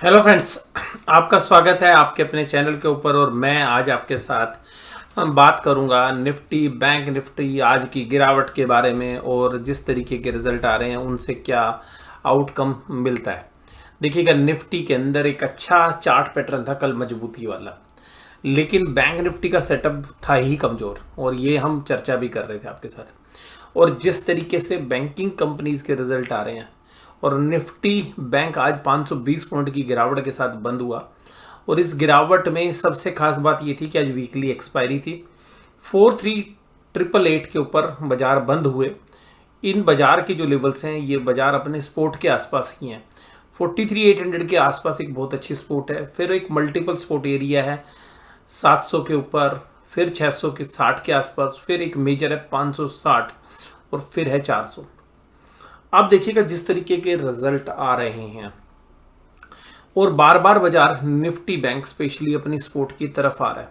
Hello friends, आपका स्वागत है आपके अपने चैनल के ऊपर। और मैं आज आपके साथ बात करूंगा निफ्टी बैंक निफ्टी आज की गिरावट के बारे में और जिस तरीके के रिजल्ट आ रहे हैं उनसे क्या आउटकम मिलता है। देखिएगा, निफ्टी के अंदर एक अच्छा चार्ट पैटर्न था कल मजबूती वाला, लेकिन बैंक निफ्टी का सेटअप था ही कमज़ोर और ये हम चर्चा भी कर रहे थे आपके साथ। और जिस तरीके से बैंकिंग कंपनीज के रिजल्ट आ रहे हैं और निफ्टी बैंक आज 520 पॉइंट की गिरावट के साथ बंद हुआ। और इस गिरावट में सबसे खास बात ये थी कि आज वीकली एक्सपायरी थी। 4388 के ऊपर बाजार बंद हुए। इन बाजार के जो लेवल्स हैं ये बाजार अपने सपोर्ट के आसपास ही हैं। 43800 के आसपास एक बहुत अच्छी सपोर्ट है, फिर एक मल्टीपल सपोर्ट एरिया है 700 के ऊपर, फिर 600 के 60 के आसपास, फिर एक मेजर है 560 और फिर है 400। आप देखिएगा जिस तरीके के रिजल्ट आ रहे हैं और बार बार बाजार निफ्टी बैंक स्पेशली अपनी सपोर्ट की तरफ आ रहा है।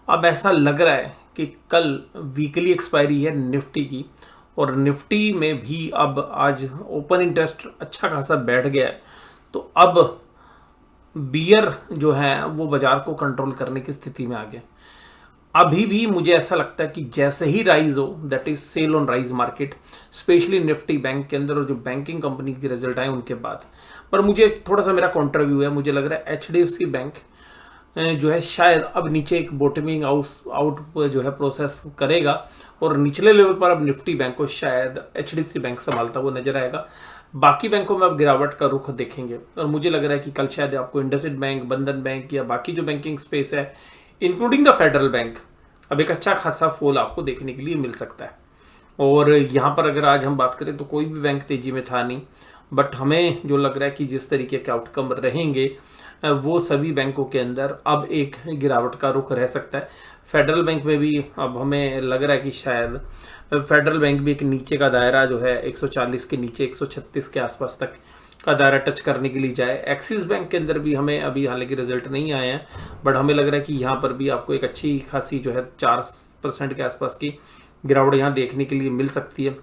अब ऐसा लग रहा है कि कल वीकली एक्सपायरी है निफ्टी की और निफ्टी में भी अब आज ओपन इंटरेस्ट अच्छा खासा बैठ गया है। तो अब बियर जो है वो बाजार को कंट्रोल करने की स्थिति में आ गया। अभी भी मुझे ऐसा लगता है कि जैसे ही राइज हो, that is sell on rise market, especially Nifty bank के अंदर और जो बैंकिंग कंपनी के रिजल्ट आए उनके बाद। पर मुझे थोड़ा सा मेरा काउंटर व्यू है, मुझे लग रहा है एचडीएफसी बैंक जो है शायद अब नीचे एक बॉटमिंग आउट जो है प्रोसेस करेगा और निचले लेवल पर अब निफ्टी बैंक को शायद एचडीएफसी बैंक संभालता हुआ नजर आएगा। बाकी बैंकों में अब गिरावट का रुख देखेंगे और मुझे लग रहा है कि कल शायद आपको इंडसइंड बैंक, बंधन बैंक या बाकी जो बैंकिंग स्पेस है इंक्लूडिंग द फेडरल बैंक, अब एक अच्छा खासा फॉल आपको देखने के लिए मिल सकता है। और यहाँ पर अगर आज हम बात करें तो कोई भी बैंक तेजी में था नहीं, बट हमें जो लग रहा है कि जिस तरीके के आउटकम रहेंगे वो सभी बैंकों के अंदर अब एक गिरावट का रुख रह सकता है। फेडरल बैंक में भी अब हमें लग रहा है कि शायद फेडरल बैंक भी एक नीचे का दायरा जो है 140 के नीचे 136 के आसपास तक का दायरा टच करने के लिए जाए। एक्सिस बैंक के अंदर भी हमें अभी हालांकि रिजल्ट नहीं आए हैं, बट हमें लग रहा है कि यहाँ पर भी आपको एक अच्छी खासी जो है 4% के आसपास की गिरावट यहाँ देखने के लिए मिल सकती है।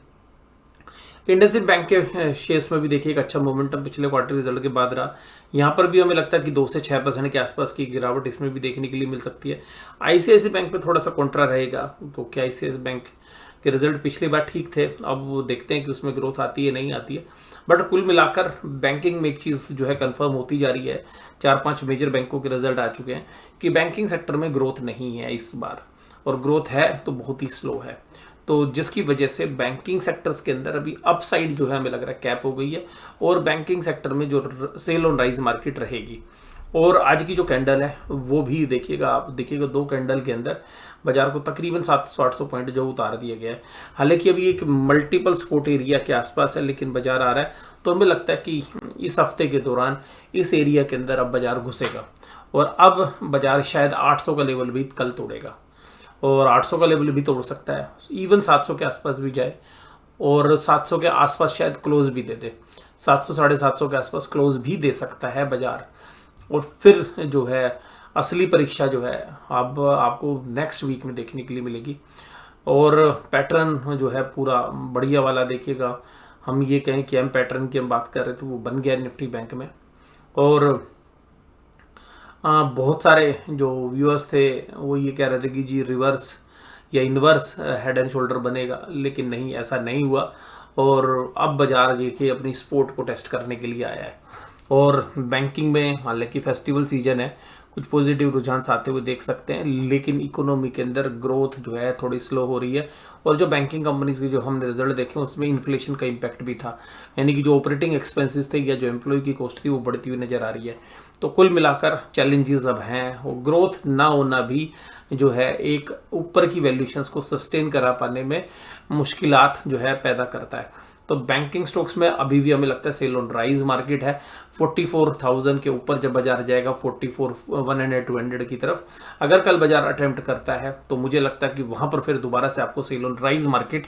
इंडसइंड बैंक के शेयर्स में भी देखिए एक अच्छा मोमेंटम पिछले क्वार्टर रिजल्ट के बाद रहा। यहाँ पर भी हमें लगता है कि 2 से 6% के आसपास की गिरावट इसमें भी देखने के लिए मिल सकती है। आईसीआईसीआई बैंक पे थोड़ा सा कॉन्ट्रा रहेगा क्योंकि आईसीआईसीआई बैंक के रिजल्ट पिछली बार ठीक थे, अब वो देखते हैं कि उसमें ग्रोथ आती है नहीं आती है। बट कुल मिलाकर बैंकिंग में एक चीज़ जो है कंफर्म होती जा रही है, 4-5 मेजर बैंकों के रिजल्ट आ चुके हैं कि बैंकिंग सेक्टर में ग्रोथ नहीं है इस बार, और ग्रोथ है तो बहुत ही स्लो है। तो जिसकी वजह से बैंकिंग सेक्टर्स के अंदर अभी अपसाइड जो है हमें लग रहा है कैप हो गई है और बैंकिंग सेक्टर में जो सेल ऑन राइज मार्केट रहेगी। और आज की जो कैंडल है वो भी देखिएगा, आप देखिएगा 2 कैंडल के अंदर बाजार को तकरीबन 700-800 पॉइंट जो उतार दिया गया है। हालांकि अभी एक मल्टीपल सपोर्ट एरिया के आसपास है लेकिन बाजार आ रहा है, तो हमें लगता है कि इस हफ्ते के दौरान इस एरिया के अंदर अब बाजार घुसेगा और अब बाजार शायद 800 का लेवल भी कल तोड़ेगा और 800 का लेवल भी तोड़ सकता है, इवन 700 के आसपास भी जाए और 700 के आसपास शायद क्लोज भी दे दे, 700-750 के आसपास क्लोज भी दे सकता है बाजार। और फिर जो है असली परीक्षा जो है अब आपको नेक्स्ट वीक में देखने के लिए मिलेगी। और पैटर्न जो है पूरा बढ़िया वाला देखिएगा, हम ये कहें कि हम पैटर्न की हम बात कर रहे थे वो बन गया निफ्टी बैंक में। और बहुत सारे जो व्यूअर्स थे वो ये कह रहे थे कि जी रिवर्स या इन्वर्स हेड एंड शोल्डर बनेगा, लेकिन नहीं, ऐसा नहीं हुआ। और अब बाजार देखिए अपनी सपोर्ट को टेस्ट करने के लिए आया है। और बैंकिंग में हालांकि फेस्टिवल सीजन है, कुछ पॉजिटिव रुझान आते हुए देख सकते हैं, लेकिन इकोनॉमी के अंदर ग्रोथ जो है थोड़ी स्लो हो रही है। और जो बैंकिंग कंपनीज के जो हमने रिजल्ट देखे उसमें इन्फ्लेशन का इम्पैक्ट भी था, यानी कि जो ऑपरेटिंग एक्सपेंसेस थे या जो एम्प्लॉय की कॉस्ट थी वो बढ़ती हुई नजर आ रही है। तो कुल मिलाकर चैलेंजेस अब हैं, वो ग्रोथ ना होना भी जो है एक ऊपर की वैल्यूएशंस को सस्टेन करा पाने में मुश्किलात जो है पैदा करता है। तो बैंकिंग स्टॉक्स में अभी भी हमें लगता है सेल ऑन राइज मार्केट है। 44,000 के ऊपर जब बाजार जाएगा 44,100-200 की तरफ, अगर कल बाजार अटेम्प्ट करता है तो मुझे लगता है कि वहां पर फिर दोबारा से आपको sell on rise market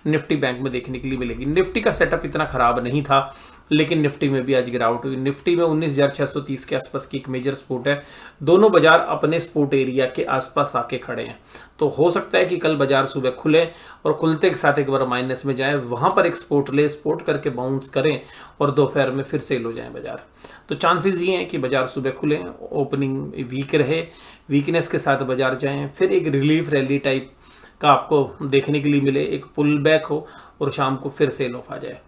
Nifty bank में देखने के लिए मिलेगी। निफ्टी का सेटअप इतना खराब नहीं था, लेकिन निफ्टी में भी आज गिरावट हुई। निफ्टी में 19,630 के आसपास की एक मेजर सपोर्ट है। दोनों बाजार अपने सपोर्ट एरिया के आसपास आके खड़े हैं, तो हो सकता है कि कल बाजार सुबह खुले और खुलते के साथ एक बार माइनस में जाए, वहां पर एक सपोर्ट ले, सपोर्ट करके बाउंस करें और दोपहर में फिर सेल हो जाए बाजार। तो चांसेस ये हैं कि बाजार सुबह खुले, ओपनिंग वीक रहे, वीकनेस के साथ बाजार जाएं, फिर एक रिलीफ रैली टाइप का आपको देखने के लिए मिले, एक पुल बैक हो और शाम को फिर सेल ऑफ आ जाए।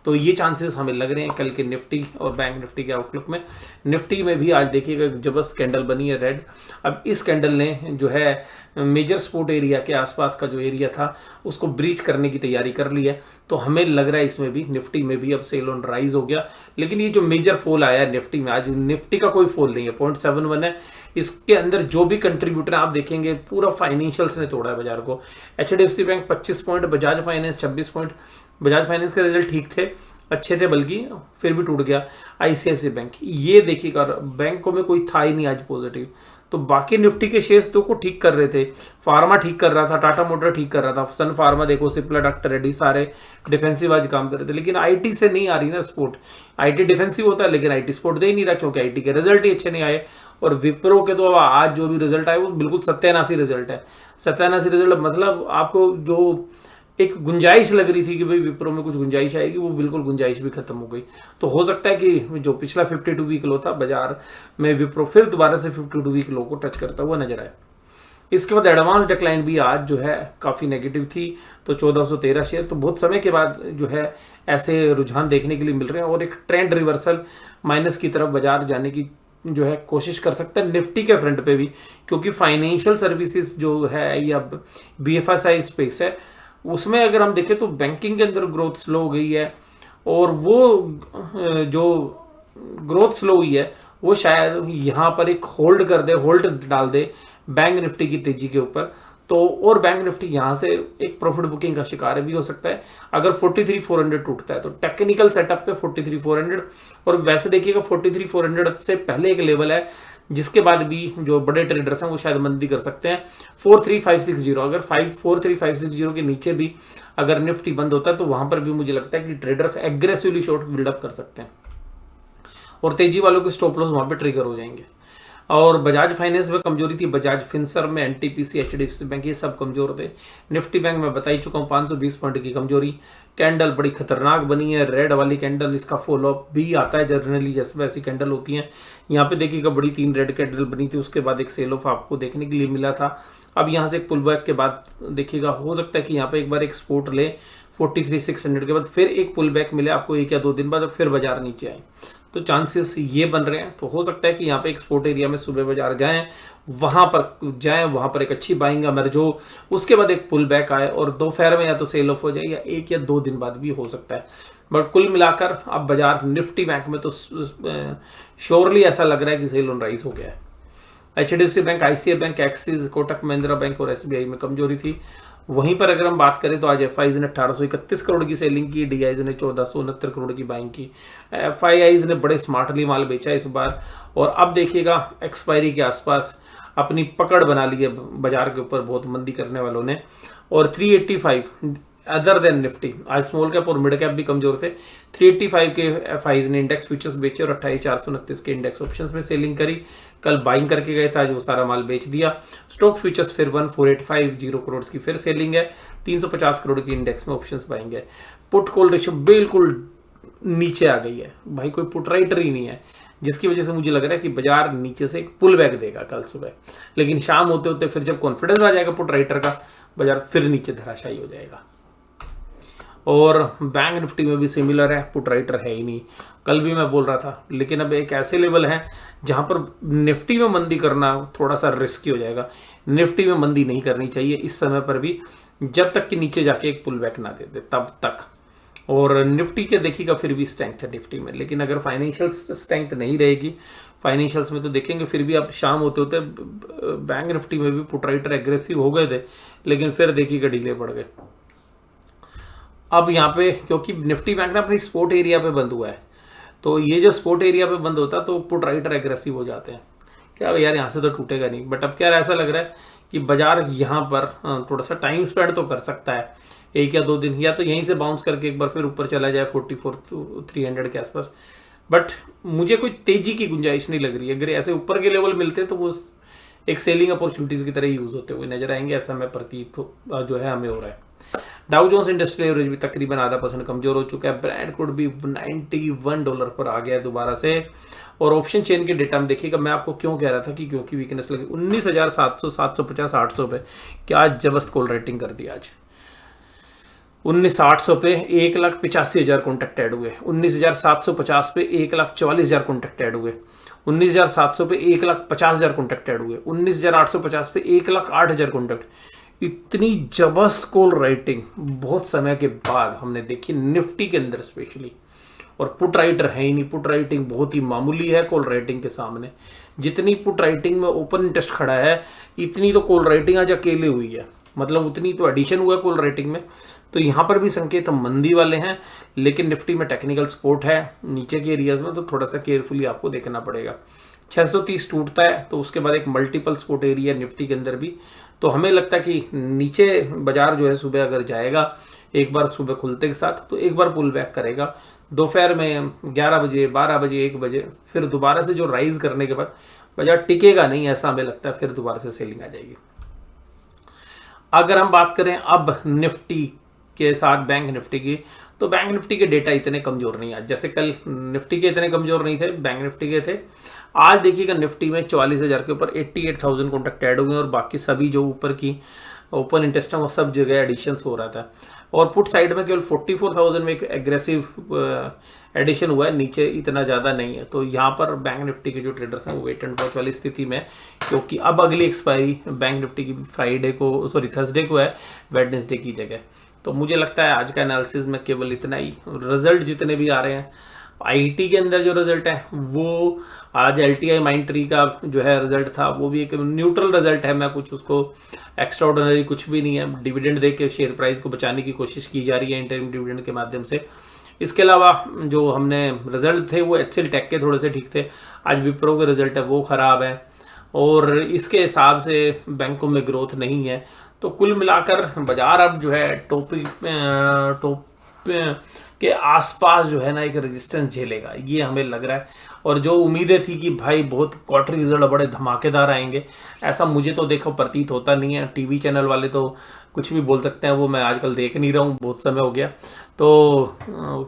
तो ये चांसेस हमें लग रहे हैं कल के निफ्टी और बैंक निफ्टी के आउटलुक में। निफ्टी में भी आज देखिएगा जबरदस्त कैंडल बनी है रेड। अब इस कैंडल ने जो है मेजर सपोर्ट एरिया के आसपास का जो एरिया था उसको ब्रीच करने की तैयारी कर ली है, तो हमें लग रहा है इसमें भी निफ्टी में भी अब सेल ऑन राइज हो गया। लेकिन ये जो मेजर फॉल आया है निफ्टी में, आज निफ्टी का कोई फॉल नहीं है, 0.71 है। इसके अंदर जो भी कंट्रीब्यूटर आप देखेंगे पूरा फाइनेंशियल्स ने तोड़ा है बाजार को। HDFC bank 25 point, Bajaj finance 26 point. Bajaj finance के रिजल्ट ठीक थे, अच्छे थे, बल्कि फिर भी टूट गया। ICICI बैंक, ये देखिएगा बैंकों में कोई था ही नहीं आज पॉजिटिव। तो बाकी निफ्टी के शेयर्स तो को ठीक कर रहे थे, फार्मा ठीक कर रहा था, टाटा मोटर ठीक कर रहा था, सन फार्मा देखो, सिप्ला, डॉक्टर रेड्डी सारे डिफेंसिव आज काम कर रहे थे। लेकिन IT से नहीं आ रही ना सपोर्ट। IT डिफेंसिव होता है लेकिन IT सपोर्ट दे ही नहीं रहा, क्योंकि IT के रिजल्ट ही अच्छे नहीं आए। और विप्रो के तो आज जो भी रिजल्ट आए वो बिल्कुल सत्यानाशी रिजल्ट है। सत्यानाशी रिजल्ट मतलब आपको जो एक गुंजाइश लग रही थी कि भाई विप्रो में कुछ गुंजाइश आएगी, वो बिल्कुल गुंजाइश भी खत्म हो गई। तो हो सकता है कि जो पिछला 52 वीक लो था बाजार में, विप्रो फिर दोबारा से 52 वीक लो को टच करता हुआ नजर आया। इसके बाद एडवांस डिक्लाइन भी आज जो है काफी नेगेटिव थी, तो 1413 शेयर। तो बहुत समय के बाद जो है ऐसे रुझान देखने के लिए मिल रहे हैं और एक ट्रेंड रिवर्सल माइनस की तरफ बाजार जाने की जो है कोशिश कर सकता है निफ्टी के फ्रंट पे भी, क्योंकि फाइनेंशियल सर्विसेज जो है या BFSI स्पेस है, उसमें अगर हम देखें तो बैंकिंग के अंदर ग्रोथ स्लो हो गई है, और वो जो ग्रोथ स्लो हुई है वो शायद यहाँ पर एक होल्ड कर दे, होल्ड डाल दे बैंक निफ्टी की तेजी के ऊपर। तो और बैंक निफ्टी यहाँ से एक प्रॉफिट बुकिंग का शिकार भी हो सकता है अगर 43,400 टूटता है। तो टेक्निकल सेटअप पे 43,400, और वैसे देखिएगा 43,400 से पहले एक लेवल है जिसके बाद भी जो बड़े ट्रेडर्स हैं वो शायद मंदी कर सकते हैं 43,560। अगर 43,560 के नीचे भी अगर निफ्टी बंद होता है तो वहां पर भी मुझे लगता है कि ट्रेडर्स एग्रेसिवली शॉर्ट बिल्डअप कर सकते हैं और तेजी वालों के स्टॉप लॉस वहां पे ट्रिगर हो जाएंगे। और बजाज फाइनेंस में कमजोरी थी, बजाज फिनसर्व में, NTPC, HDFC बैंक, ये सब कमजोर थे। निफ्टी बैंक में बता ही चुका हूँ 520 पॉइंट की कमजोरी। कैंडल बड़ी खतरनाक बनी है, रेड वाली कैंडल, इसका फॉलोअप भी आता है जनरली जैसे वैसी कैंडल होती हैं। यहाँ पे देखिएगा बड़ी 3 रेड कैंडल बनी थी, उसके बाद एक सेल ऑफ आपको देखने के लिए मिला था। अब यहाँ से एक पुल बैक के बाद देखिएगा हो सकता है कि यहाँ पे एक बार एक सपोर्ट ले 43,600 के बाद फिर एक पुल बैक मिले आपको 1 या 2 दिन बाद, और फिर बाजार नीचे आए। तो चांसेस ये बन रहे हैं। तो हो सकता है कि यहाँ पे एक्सपोर्ट एरिया में सुबह बाजार जाएं, वहां पर एक अच्छी बाइंग इमर्ज हो, उसके बाद एक पुल बैक आए और दोपहर में या तो सेल ऑफ हो जाए या 1 या 2 दिन बाद भी हो सकता है। बट कुल मिलाकर अब बाजार निफ्टी बैंक में तो श्योरली ऐसा लग रहा है कि सेल ऑन राइज हो गया है। HDFC bank, ICICI bank, axis, Kotak Mahindra bank और SBI में कमजोरी थी। वहीं पर अगर हम बात करें तो आज FIs ने 1831 करोड़ की सेलिंग की, DIs ने 1469 करोड़ की बाइंग की। FIIs ने बड़े स्मार्टली माल बेचा इस बार, और अब देखिएगा एक्सपायरी के आसपास अपनी पकड़ बना ली है बाजार के ऊपर बहुत मंदी करने वालों ने। और 385 अदर देन निफ्टी, आज स्मॉल कैप और मिड कैप भी कमजोर थे। 385 के FIs ने इंडेक्स फ्यूचर्स बेचे और 28,429 के इंडेक्स ऑप्शंस में सेलिंग करी। कल बाइंग करके गए था, जो सारा माल बेच दिया। स्टॉक फ्यूचर्स फिर 14,850 करोड़ की फिर सेलिंग है, 350 करोड़ की इंडेक्स में ऑप्शंस बाइंग है। पुट कॉल रेशियो बिल्कुल नीचे आ गई है भाई, कोई पुट राइटर ही नहीं है, जिसकी वजह से मुझे लग रहा है कि बाजार नीचे से एक पुल बैक देगा कल सुबह। लेकिन शाम होते होते फिर जब कॉन्फिडेंस आ जाएगा पुट राइटर का, बाजार फिर नीचे धराशायी हो जाएगा। और बैंक निफ्टी में भी सिमिलर है, पुट राइटर है ही नहीं, कल भी मैं बोल रहा था। लेकिन अब एक ऐसे लेवल है जहां पर निफ्टी में मंदी करना थोड़ा सा रिस्की हो जाएगा। निफ्टी में मंदी नहीं करनी चाहिए इस समय पर भी, जब तक कि नीचे जाके एक पुल बैक ना दे दे तब तक। और निफ्टी के देखिएगा फिर भी स्ट्रेंथ है निफ्टी में, लेकिन अगर फाइनेंशियल स्ट्रेंथ नहीं रहेगी फाइनेंशियल्स में तो देखेंगे फिर भी अब शाम होते होते बैंक निफ्टी में भी पुट राइटर एग्रेसिव हो गए थे, लेकिन फिर देखिएगा ढीले पड़ गए। अब यहाँ पे क्योंकि निफ्टी बैंक ना अपनी स्पोर्ट एरिया पे बंद हुआ है, तो ये जो स्पोर्ट एरिया पे बंद होता है तो पुट राइटर एग्रेसिव हो जाते हैं। क्या यार यहाँ से तो टूटेगा नहीं, बट अब क्या ऐसा लग रहा है कि बाजार यहाँ पर थोड़ा सा टाइम स्पेंड तो कर सकता है 1 या 2 दिन, या तो यहीं से बाउंस करके एक बार फिर ऊपर चला जाए 44,300 के आसपास। बट मुझे कोई तेजी की गुंजाइश नहीं लग रही है। अगर ऐसे ऊपर के लेवल मिलते हैं तो वो एक सेलिंग अपॉर्चुनिटीज की तरह यूज होते हुए नजर आएंगे, ऐसा मैं प्रतीत जो है हमें हो रहा है। डाउ जोन्स इंडस्ट्रियल एवरेज भी तकरीबन ½ % कमजोर हो चुका है। ब्रांड कोड भी $91 पर आ गया है दोबारा से। और ऑप्शन चेन के डेटा में देखिएगा, मैं आपको क्यों कह रहा था कि क्योंकि वीकनेस लगी 19,700, 750, 800 पे क्या जबरदस्त कॉल रेटिंग कर दिया आज। 19,800 पे 1,85,000 कॉन्टैक्ट ऐड हुए। 19,750 पे 1,44,000 कॉन्टैक्ट ऐड हुए। 19,700 पे 1,50,000 कॉन्टैक्ट ऐड हुए। 19,850 पे 1,08,000 कॉन्टैक्ट। इतनी जबरदस्त कॉल राइटिंग बहुत समय के बाद हमने देखी निफ्टी के अंदर स्पेशली। और पुट राइटर है ही नहीं, पुट राइटिंग बहुत ही मामूली है कॉल राइटिंग के सामने। जितनी पुट राइटिंग में ओपन इंटरेस्ट खड़ा है, इतनी तो कॉल राइटिंग आज अकेले हुई है, मतलब उतनी तो एडिशन हुआ है कॉल राइटिंग में। तो यहाँ पर भी संकेत हम मंदी वाले हैं, लेकिन निफ्टी में टेक्निकल सपोर्ट है नीचे के एरियाज में, तो थोड़ा सा केयरफुली आपको देखना पड़ेगा। 630 टूटता है तो उसके बाद एक मल्टीपल सपोर्ट एरिया निफ्टी के अंदर भी। तो हमें लगता है कि नीचे बाजार जो है सुबह अगर जाएगा एक बार सुबह खुलते के साथ, तो एक बार पुल बैक करेगा। दोपहर में 11 बजे, 12 बजे, 1 बजे फिर दोबारा से जो राइज करने के बाद बाजार टिकेगा नहीं, ऐसा हमें लगता है। फिर दोबारा से सेलिंग आ जाएगी। अगर हम बात करें अब निफ्टी के साथ बैंक निफ्टी की, तो बैंक निफ्टी के डेटा इतने कमजोर नहीं आज, जैसे कल निफ्टी के इतने कमजोर नहीं थे, बैंक निफ्टी के थे। आज देखिएगा निफ्टी में 44,000 के ऊपर 88,000 कॉन्टैक्ट ऐड हो गए, और बाकी सभी जो ऊपर की ओपन इंटरेस्ट है वो सब जगह एडिशंस हो रहा था। और पुट साइड में केवल 44,000 में एक एग्रेसिव एडिशन हुआ है, नीचे इतना ज़्यादा नहीं है। तो यहाँ पर बैंक निफ्टी के जो ट्रेडर्स हैं वो वेट एंड वॉच वाली स्थिति में, क्योंकि अब अगली एक्सपायरी बैंक निफ्टी की थर्सडे को है, वेडनेसडे की जगह। तो मुझे लगता है आज का एनालिसिस में केवल इतना ही। रिजल्ट जितने भी आ रहे हैं, आईटी के अंदर जो रिजल्ट है वो आज एलटीआई माइंट्री का जो है रिजल्ट था, वो भी एक न्यूट्रल रिजल्ट है। मैं कुछ उसको एक्स्ट्रा ऑर्डिनरी कुछ भी नहीं है। डिविडेंड दे के शेयर प्राइस को बचाने की कोशिश की जा रही है इंटरिम डिविडेंड के माध्यम से। इसके अलावा जो हमने रिजल्ट थे वो एक्सेल टेक के थोड़े से ठीक थे। आज विप्रो के रिजल्ट है वो खराब है, और इसके हिसाब से बैंकों में ग्रोथ नहीं है। तो कुल मिलाकर बाजार अब जो है टॉप के आसपास जो है ना एक रेजिस्टेंस झेलेगा, ये हमें लग रहा है। और जो उम्मीदें थी कि भाई बहुत क्वार्टर रिजल्ट बड़े धमाकेदार आएंगे, ऐसा मुझे तो देखो प्रतीत होता नहीं है। टीवी चैनल वाले तो कुछ भी बोल सकते हैं, वो मैं आजकल देख नहीं रहा हूँ, बहुत समय हो गया। तो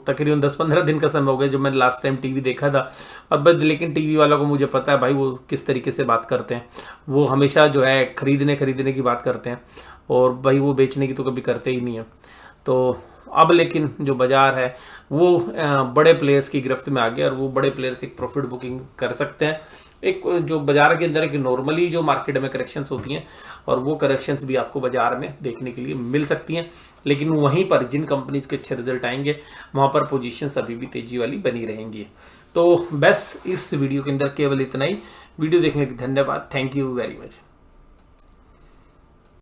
तकरीबन 10-15 दिन का समय हो गया जो मैंने लास्ट टाइम टीवी देखा था। और बस लेकिन टीवी वालों को मुझे पता है भाई वो किस तरीके से बात करते हैं। वो हमेशा जो है खरीदने की बात करते हैं, और भाई वो बेचने की तो कभी करते ही नहीं है। तो अब लेकिन जो बाजार है वो बड़े प्लेयर्स की गिरफ्त में आ गया, और वो बड़े प्लेयर्स एक प्रॉफिट बुकिंग कर सकते हैं। एक जो बाजार के अंदर एक नॉर्मली जो मार्केट में करेक्शंस होती हैं, और वो करेक्शंस भी आपको बाजार में देखने के लिए मिल सकती हैं। लेकिन वहीं पर जिन कंपनीज के अच्छे रिजल्ट आएंगे वहाँ पर पोजीशंस अभी भी तेजी वाली बनी रहेंगी। तो बस इस वीडियो के अंदर केवल इतना ही। वीडियो देखने के लिए धन्यवाद। Thank you very much.